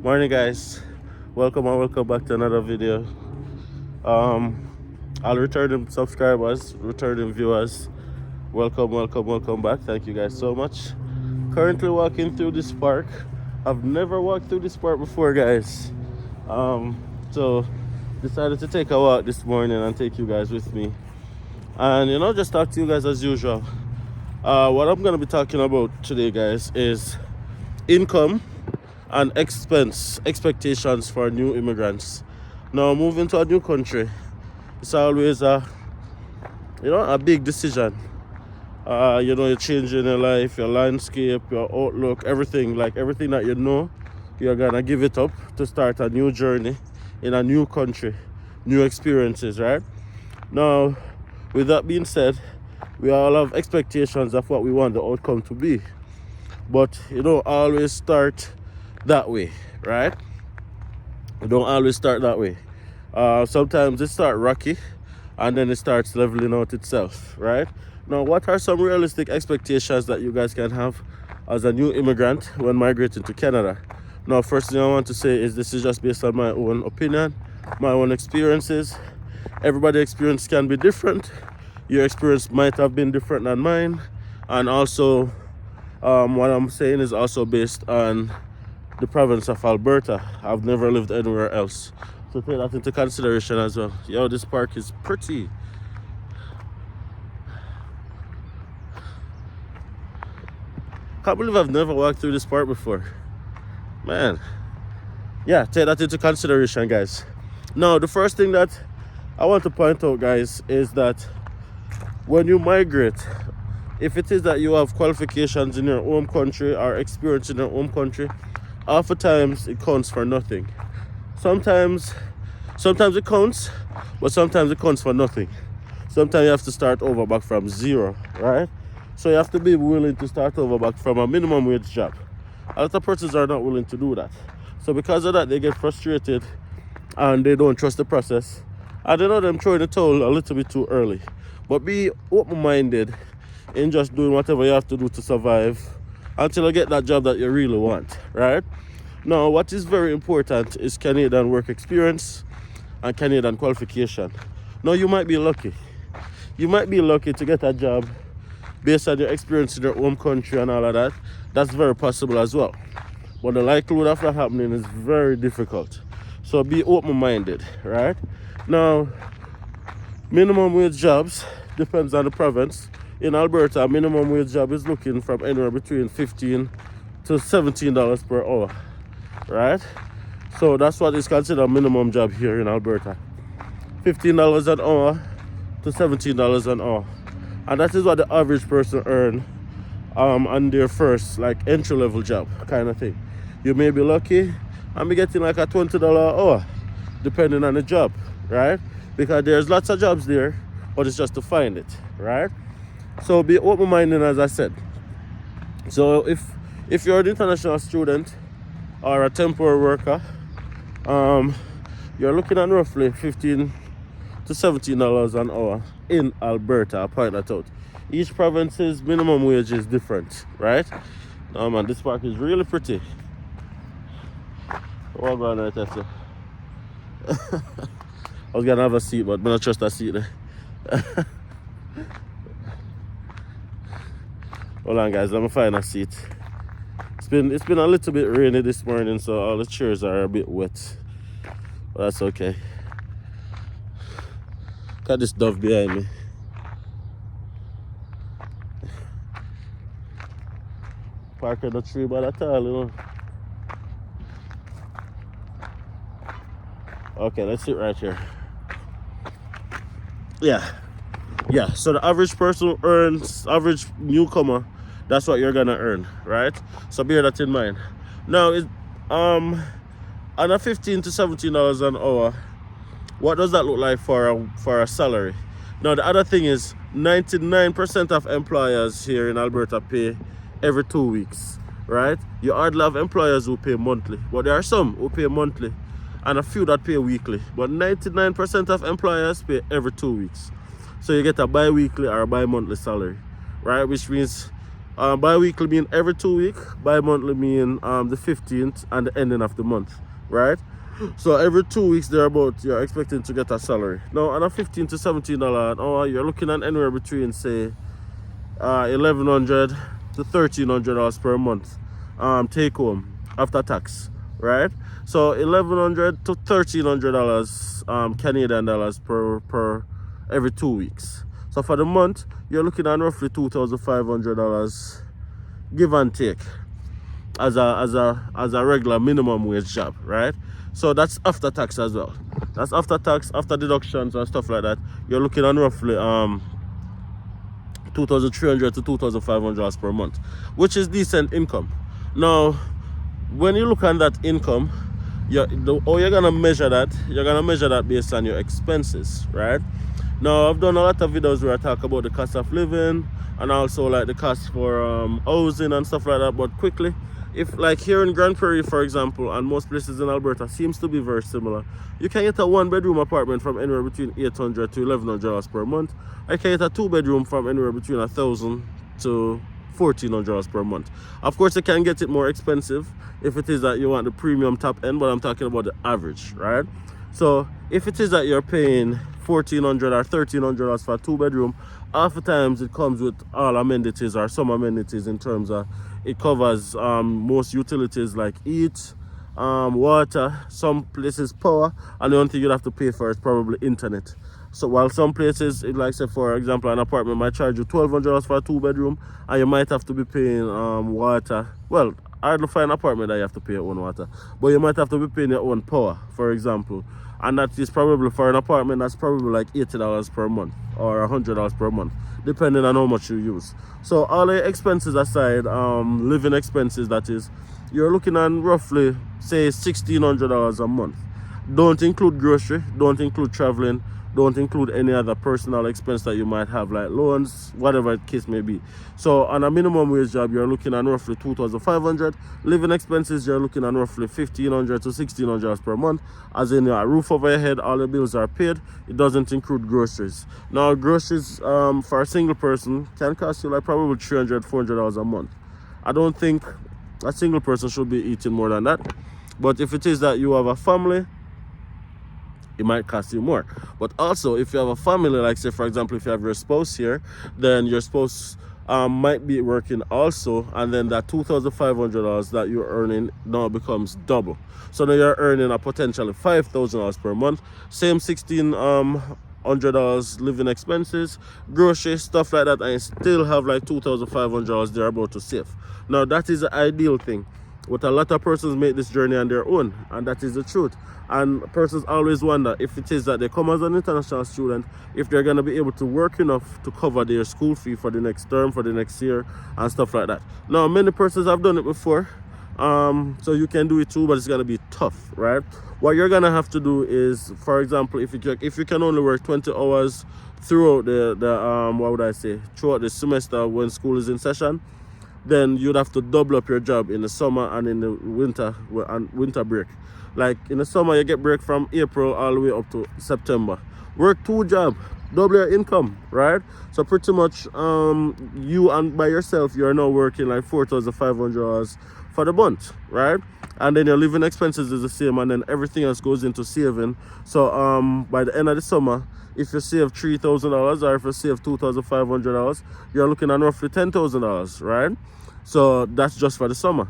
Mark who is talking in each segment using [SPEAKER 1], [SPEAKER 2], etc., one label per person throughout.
[SPEAKER 1] Morning, guys. Welcome and welcome back to another video. All returning subscribers, returning viewers, welcome back. Thank you guys so much. Currently walking through this park. I've never walked through this park before, guys. So decided to take a walk this morning and take you guys with me, and just talk to you guys as usual. What I'm gonna be talking about today, guys, is income and expectations for new immigrants. Now, moving to a new country, it's always a big decision. You're changing your life, your landscape, your outlook, everything that you're gonna give it up to start a new journey in a new country, new experiences, right? Now, with that being said, we all have expectations of what we want the outcome to be, but you don't always start that way, right? You don't always start that way. Sometimes it starts rocky and then it starts leveling out itself, right? Now, what are some realistic expectations that you guys can have as a new immigrant when migrating to Canada? Now, first thing I want to say is this is just based on my own opinion, my own experiences. Everybody's experience can be different. Your experience might have been different than mine, and also what I'm saying is also based on the province of Alberta. I've never lived anywhere else, so take that into consideration as well. Yo, this park is pretty. Can't believe I've never walked through this park before, man. Yeah, take that into consideration, guys. Now, the first thing that I want to point out, guys, is that when you migrate, if it is that you have qualifications in your home country or experience in your home country, oftentimes it counts for nothing. Sometimes it counts, but sometimes it counts for nothing. Sometimes you have to start over back from zero, right? So you have to be willing to start over back from a minimum wage job. A lot of persons are not willing to do that. So because of that, they get frustrated and they don't trust the process. And they know them throwing the towel a little bit too early. But be open-minded in just doing whatever you have to do to survive until you get that job that you really want, right? Now, what is very important is Canadian work experience and Canadian qualification. Now, you might be lucky. You might be lucky to get a job based on your experience in your home country and all of that. That's very possible as well. But the likelihood of that happening is very difficult. So be open-minded, right? Now, minimum wage jobs depends on the province. In Alberta, a minimum wage job is looking from anywhere between $15 to $17 per hour, right? So that's what is considered a minimum job here in Alberta. $15 an hour to $17 an hour. And that is what the average person earn on their first entry-level job kind of thing. You may be lucky and be getting a $20 an hour depending on the job, right? Because there's lots of jobs there, but it's just to find it, right? So be open-minded, as I said. So if you're an international student or a temporary worker, you're looking at roughly $15 to $17 an hour in Alberta. I point that out. Each province's minimum wage is different, right? Oh man, this park is really pretty. Oh man, right there. I was gonna have a seat, but I don't trust that seat there. Hold on, guys, let me find a seat. It's been a little bit rainy this morning, so all the chairs are a bit wet. But that's okay. Got this dove behind me. Park in the tree by the tile, Okay, let's sit right here. Yeah, so the average person earns, average newcomer, that's what you're gonna earn, right? So bear that in mind. Now, on a $15 to $17 an hour, what does that look like for a salary? Now, the other thing is 99% of employers here in Alberta pay every 2 weeks, right? You hardly have employers who pay monthly, but there are some who pay monthly and a few that pay weekly. But 99% of employers pay every 2 weeks. So you get a bi-weekly or a bi-monthly salary, right? Which means Bi-weekly mean every 2 weeks. Bi-monthly mean the 15th and the ending of the month, right? So every 2 weeks thereabout, you're expecting to get a salary. Now on a $15 to $17 an hour, you're looking at anywhere between say $1,100 to $1,300 per month take home after tax, right? So $1,100 to $1,300 Canadian dollars per every 2 weeks. So for the month, you're looking at roughly $2,500 give and take as a regular minimum wage job, right? So that's after tax as well. That's after tax, after deductions and stuff like that. You're looking at roughly $2,300 to $2,500 per month, which is decent income. Now, when you look at that income, you're gonna measure that. You're gonna measure that based on your expenses, right? Now, I've done a lot of videos where I talk about the cost of living and also like the cost for housing and stuff like that. But quickly, if like here in Grande, Prairie, for example, and most places in Alberta seems to be very similar, you can get a 1-bedroom apartment from anywhere between $800 to $1,100 per month. I can get a 2-bedroom from anywhere between $1,000 to $1,400 per month. Of course, you can get it more expensive if it is that you want the premium top end, but I'm talking about the average, right? So if it is that you're paying $1,400 or $1,300 for a 2-bedroom, oftentimes it comes with all amenities or some amenities in terms of it covers most utilities like heat, water, some places power, and the only thing you'd have to pay for is probably internet. So while some places, like say for example, an apartment might charge you $1,200 for a 2-bedroom, and you might have to be paying water. Well, I don't find an apartment that you have to pay your own water, but you might have to be paying your own power, for example. And that is probably for an apartment that's probably like $80 per month or $100 per month, depending on how much you use. So all the expenses aside, living expenses that is, you're looking at roughly say $1,600 a month. Don't include grocery, don't include traveling, don't include any other personal expense that you might have like loans, whatever the case may be. So on a minimum wage job, you're looking at roughly $2,500. Living expenses, you're looking at roughly $1,500 to $1,600 per month, as in a roof over your head, all the bills are paid. It doesn't include groceries. Now groceries for a single person can cost you like probably $300, $400 a month. I don't think a single person should be eating more than that, but if it is that you have a family, it might cost you more. But also, if you have a family, like say for example, if you have your spouse here, then your spouse might be working also, and then that $2,500 that you're earning now becomes double. So now you're earning a potentially $5,000 per month. Same $1,600 living expenses, groceries, stuff like that, and you still have like $2,500 they're about to save. Now that is the ideal thing. But a lot of persons make this journey on their own, and that is the truth. And persons always wonder if it is that they come as an international student, if they're going to be able to work enough to cover their school fee for the next term, for the next year, and stuff like that. Now, many persons have done it before, so you can do it too, but it's going to be tough, right? What you're going to have to do is, for example, if you can only work 20 hours throughout throughout the semester when school is in session, then you'd have to double up your job in the summer and in the winter break. Like in the summer, you get break from April all the way up to September. Work 2 jobs, double your income, right? So pretty much you and by yourself, you're now working like $4,500 for the month, right? And then your living expenses is the same, and then everything else goes into saving. So by the end of the summer, if you save $3,000 or if you save $2,500, you're looking at roughly $10,000, right? So that's just for the summer.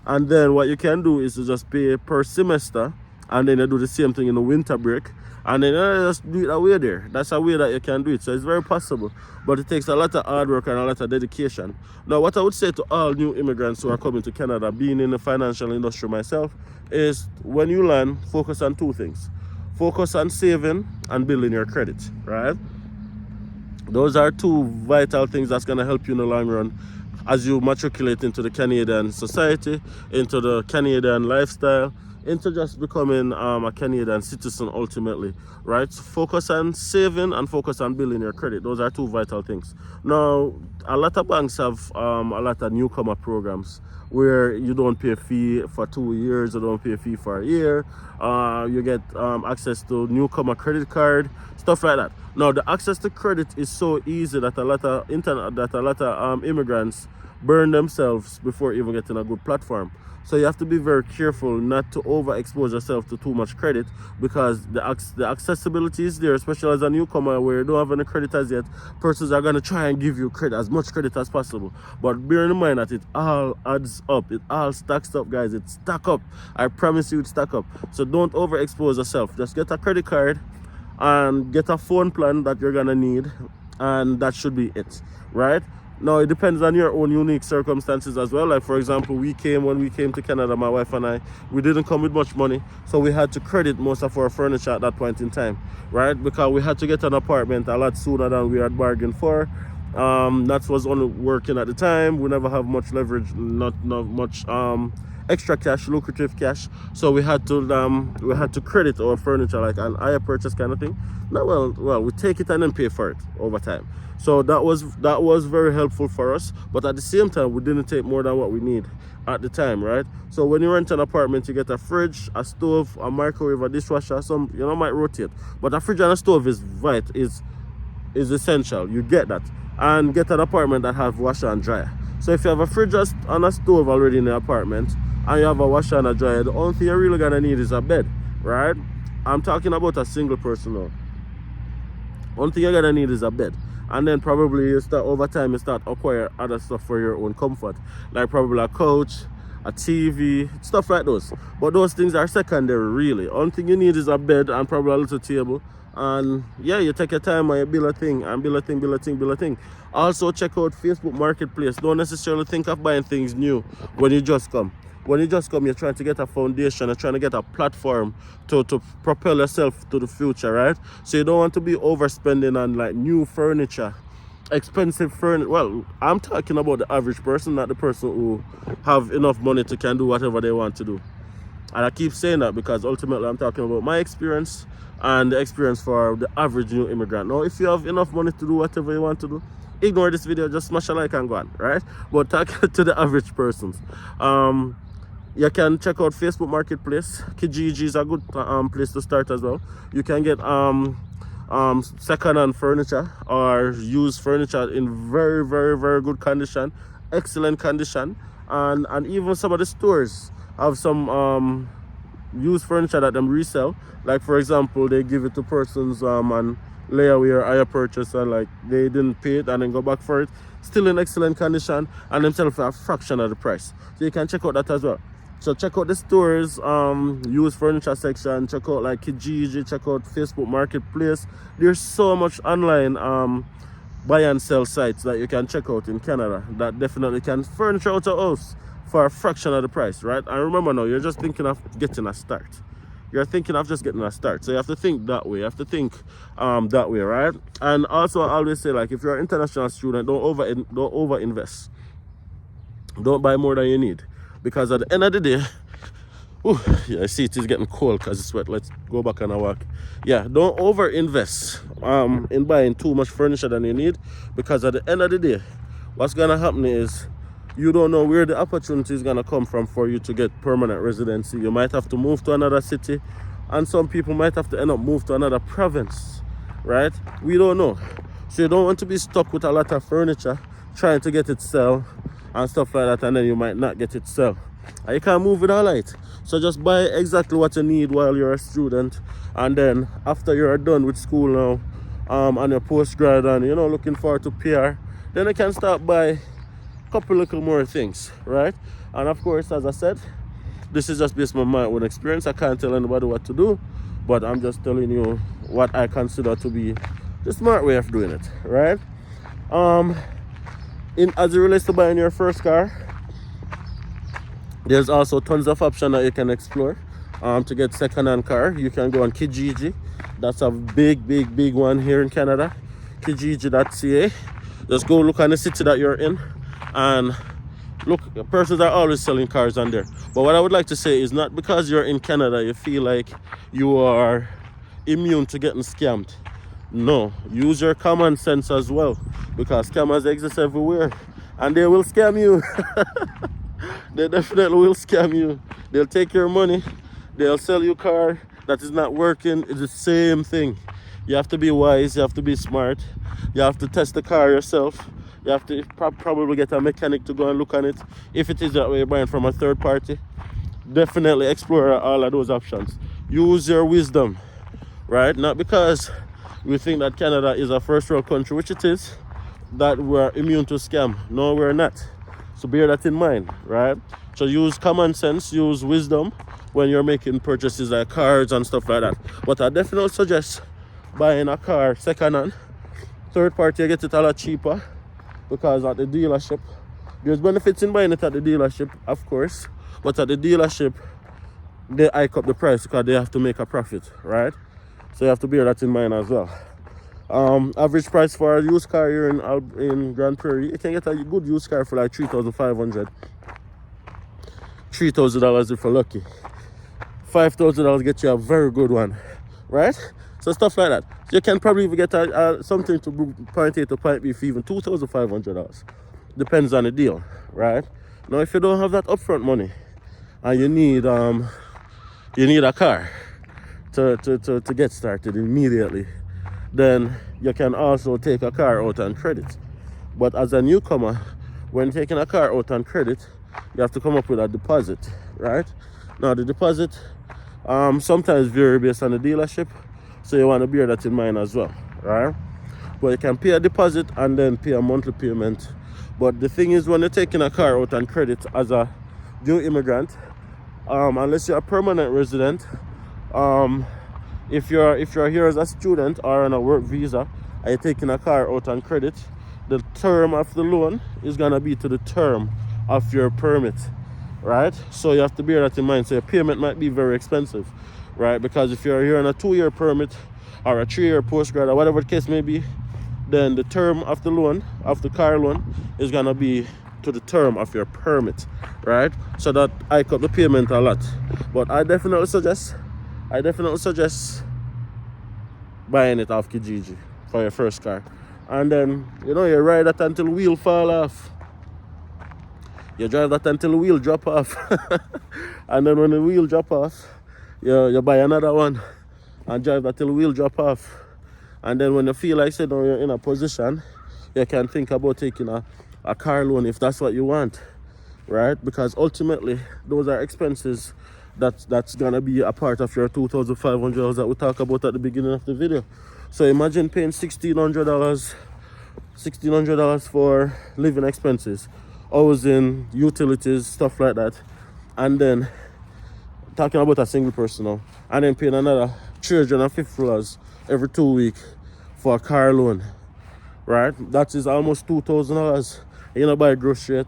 [SPEAKER 1] And then what you can do is to just pay per semester, and then you do the same thing in the winter break, and then you just do it a way there. That's a way that you can do it. So it's very possible, but it takes a lot of hard work and a lot of dedication. Now, what I would say to all new immigrants who are coming to Canada, being in the financial industry myself, is when you land, focus on 2 things. Focus on saving and building your credit, right? Those are 2 vital things that's going to help you in the long run as you matriculate into the Canadian society, into the Canadian lifestyle, into just becoming a Canadian citizen ultimately, right? So focus on saving and focus on building your credit. Those are 2 vital things. Now, a lot of banks have a lot of newcomer programs where you don't pay a fee for 2 years, you don't pay a fee for a year, you get access to newcomer credit card, stuff like that. Now, the access to credit is so easy that a lot of immigrants burn themselves before even getting a good platform. So you have to be very careful not to overexpose yourself to too much credit, because the accessibility is there, especially as a newcomer where you don't have any credit as yet. Persons are going to try and give you credit, as much credit as possible. But bear in mind that it all adds up. It all stacks up, guys. It stack up. I promise you it stack up. So don't overexpose yourself. Just get a credit card and get a phone plan that you're going to need, and that should be it, right? Now, it depends on your own unique circumstances as well. Like, for example, when we came to Canada, my wife and I, we didn't come with much money. So we had to credit most of our furniture at that point in time, right? Because we had to get an apartment a lot sooner than we had bargained for. That was only working at the time. We never have much leverage, not much extra cash, lucrative cash. So we had to credit our furniture, like an hire purchase kind of thing. Now, well, we take it and then pay for it over time. So that was very helpful for us. But at the same time, we didn't take more than what we need at the time, right? So when you rent an apartment, you get a fridge, a stove, a microwave, a dishwasher. Some might rotate, but a fridge and a stove is essential. You get that, and get an apartment that have washer and dryer. So if you have a fridge and a stove already in the apartment, and you have a washer and a dryer, the only thing you're really gonna need is a bed, right? I'm talking about a single person now. Only thing you're gonna need is a bed. And then probably over time you start acquire other stuff for your own comfort, like probably a couch, a TV, stuff like those. But those things are secondary, really. Only thing you need is a bed and probably a little table. And yeah, you take your time and you build a thing and build a thing. Also check out Facebook Marketplace. Don't necessarily think of buying things new when you just come. When you just come, you're trying to get a foundation, you're trying to get a platform to propel yourself to the future, right? So you don't want to be overspending on like new furniture, expensive furniture. Well, I'm talking about the average person, not the person who have enough money to can do whatever they want to do. And I keep saying that because ultimately I'm talking about my experience and the experience for the average new immigrant. Now, if you have enough money to do whatever you want to do, ignore this video, just smash a like and go on, right? But talking to the average persons, you can check out Facebook Marketplace. Kijiji is a good place to start as well. You can get second-hand furniture or used furniture in very, very, very good condition, excellent condition, and even some of the stores have some used furniture that them resell. Like, for example, they give it to persons and layaway or hire purchase, and like they didn't pay it and then go back for it, still in excellent condition, and themselves for a fraction of the price. So you can check out that as well. So check out the stores, used furniture section, check out like Kijiji, check out Facebook Marketplace. There's so much online buy and sell sites that you can check out in Canada that definitely can furnish out a house for a fraction of the price, right? And remember now, you're just thinking of getting a start. You're thinking of just getting a start. So you have to think that way. You have to think that way, right? And also I always say, like, if you're an international student, don't over invest. Don't buy more than you need. Because at the end of the day, yeah, I see it is getting cold because it's wet. Let's go back on a walk. Yeah, don't over invest in buying too much furniture than you need, because at the end of the day, what's gonna happen is you don't know where the opportunity is gonna come from for you to get permanent residency. You might have to move to another city, and some people might have to end up move to another province, right? We don't know. So you don't want to be stuck with a lot of furniture trying to get it sell and stuff like that, and then you might not get it sell. And you can't move it all right. So just buy exactly what you need while you're a student, and then after you're done with school now, and your postgrad, and looking forward to PR, then you can start buy a couple little more things, right? And of course, as I said, this is just based on my own experience. I can't tell anybody what to do, but I'm just telling you what I consider to be the smart way of doing it, right? As it relates to buying your first car, there's also tons of options that you can explore. To get second-hand car, you can go on Kijiji. That's a big one here in Canada. Kijiji.ca. Just go look on the city that you're in, and look, persons are always selling cars on there. But what I would like to say is, not because you're in Canada you feel like you are immune to getting scammed. No, use your common sense as well, because scammers exist everywhere and they will scam you. They definitely will scam you. They'll take your money, they'll sell you a car that is not working. It's the same thing. You have to be wise, you have to be smart, you have to test the car yourself, You have to probably get a mechanic to go and look on it. If it is that way, you're buying from a third party, definitely explore all of those options. Use your wisdom, right? Not because we think that Canada is a first world country, which it is, that we're immune to scam. No, we're not. So bear that in mind, right? So use common sense, use wisdom when you're making purchases like cars and stuff like that. But I definitely suggest buying a car second-hand. Third party, you get it a lot cheaper because at the dealership, there's benefits in buying it at the dealership, of course. But at the dealership, they hike up the price because they have to make a profit, right? So you have to bear that in mind as well. Average price for a used car here in Grande Prairie, you can get a good used car for like $3,500, $3,000 if you're lucky. $5,000 get you a very good one, right? So stuff like that. So you can probably even get something to point A to point B for even $2,500. Depends on the deal, right? Now if you don't have that upfront money and you need a car to get started immediately, then you can also take a car out on credit. But as a newcomer, when taking a car out on credit, you have to come up with a deposit, right? Now the deposit sometimes vary based on the dealership, so you want to bear that in mind as well, right? But you can pay a deposit and then pay a monthly payment. But the thing is, when you're taking a car out on credit as a new immigrant, unless you're a permanent resident, if you're here as a student or on a work visa and you're taking a car out on credit, the term of the loan is gonna be to the term of your permit, right? So you have to bear that in mind. So your payment might be very expensive, right? Because if you're here on a 2-year permit or a 3-year postgrad or whatever the case may be, then the term of the loan, of the car loan, is gonna be to the term of your permit, right? So that hike up the payment a lot. But I definitely suggest buying it off Kijiji for your first car. And then, you ride that until the wheel fall off. You drive that until the wheel drop off. And then when the wheel drop off, you buy another one and drive that till the wheel drop off. And then when you feel like you're in a position, you can think about taking a car loan if that's what you want, right? Because ultimately, those are expenses that's gonna be a part of your $2,500 that we talked about at the beginning of the video. So imagine paying $1,600 for living expenses, housing, utilities, stuff like that, and then talking about a single person now, and then paying another $350 every 2 weeks for a car loan, right? That is almost $2,000. You don't buy grocery yet,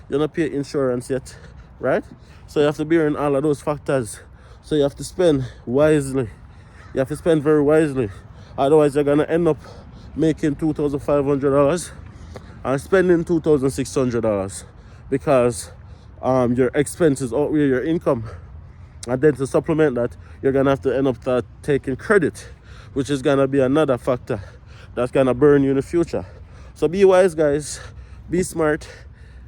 [SPEAKER 1] you don't pay insurance yet, right? So you have to bear in all of those factors. So you have to spend wisely. You have to spend very wisely. Otherwise, you're gonna end up making $2,500 and spending $2,600 because your expenses outweigh your income. And then to supplement that, you're gonna have to end up taking credit, which is gonna be another factor that's gonna burn you in the future. So be wise, guys. Be smart.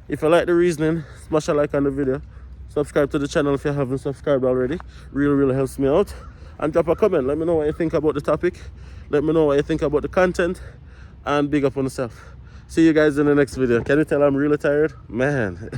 [SPEAKER 1] If you like the reasoning, smash a like on the video. Subscribe to the channel if you haven't subscribed already. Really helps me out. And drop a comment. Let me know what you think about the topic. Let me know what you think about the content. And big up on yourself. See you guys in the next video. Can you tell I'm really tired? Man.